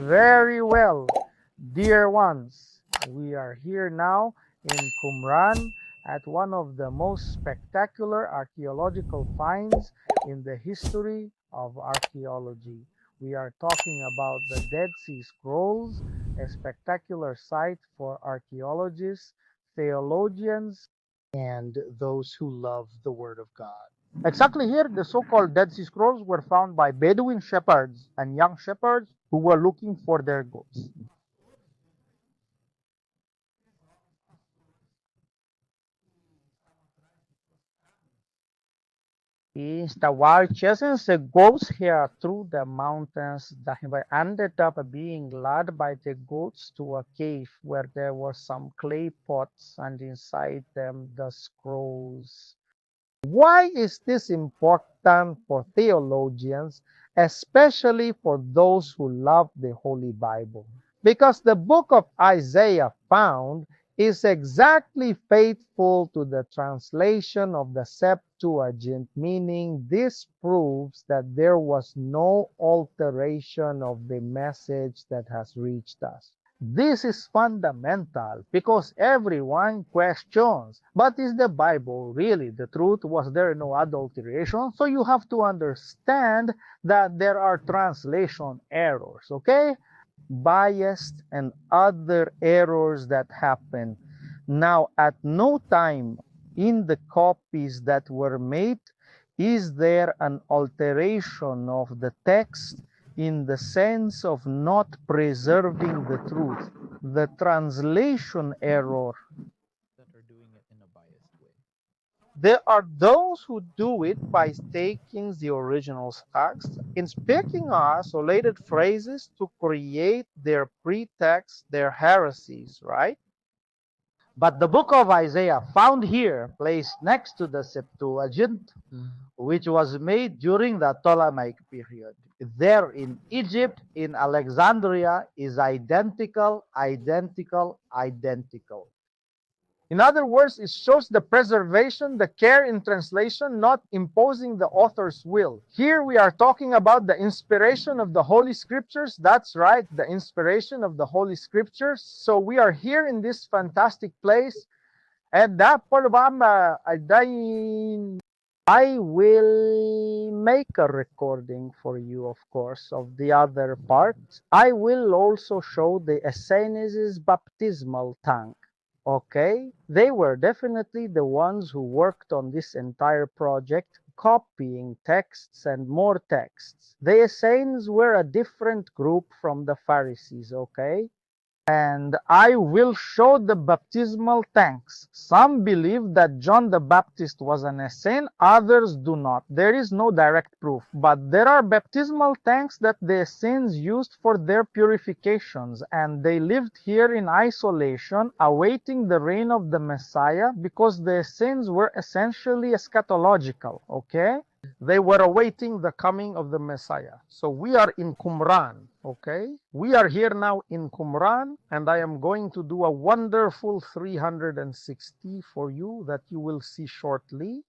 Very well, dear ones. We are here now in Qumran at one of the most spectacular archaeological finds in the history of archaeology. We are talking about the Dead Sea Scrolls, a spectacular site for archaeologists, theologians, and those who love the Word of God. Exactly here, the so-called Dead Sea Scrolls were found by Bedouin shepherds and young shepherds who were looking for their goats. The wild chasing the goats here through the mountains. They ended up being led by the goats to a cave where there were some clay pots and inside them the scrolls. Why is this important for theologians, especially for those who love the Holy Bible? Because the book of Isaiah found is exactly faithful to the translation of the Septuagint, meaning this proves that there was no alteration of the message that has reached us. This is fundamental because everyone questions, but is the Bible really the truth? Was there no adulteration? So you have to understand that there are translation errors, okay? Biased and other errors that happen. Now, at no time in the copies that were made is there an alteration of the text in the sense of not preserving the truth. The translation error. That are doing it in a biased way. There are those who do it by taking the original text and picking isolated phrases to create their pretext, their heresies, right? But the book of Isaiah, found here, placed next to the Septuagint, which was made during the Ptolemaic period, there in Egypt, in Alexandria, is identical, identical, identical. In other words, it shows the preservation, the care in translation, not imposing the author's will. Here we are talking about the inspiration of the Holy Scriptures. That's right, the inspiration of the Holy Scriptures. So we are here in this fantastic place. And that part of I will make a recording for you, of course, of the other part. I will also show the Essenes' baptismal tank. Okay, they were definitely the ones who worked on this entire project, copying texts and more texts. The Essenes were a different group from the Pharisees, okay? And I will show the baptismal tanks. Some believe that John the Baptist was an Essene, others do not. There is no direct proof, but there are baptismal tanks that the Essenes used for their purifications, and they lived here in isolation, awaiting the reign of the Messiah, because the Essenes were essentially eschatological, okay? They were awaiting the coming of the Messiah. So we are in Qumran, okay? We are here now in Qumran, and I am going to do a wonderful 360 for you that you will see shortly.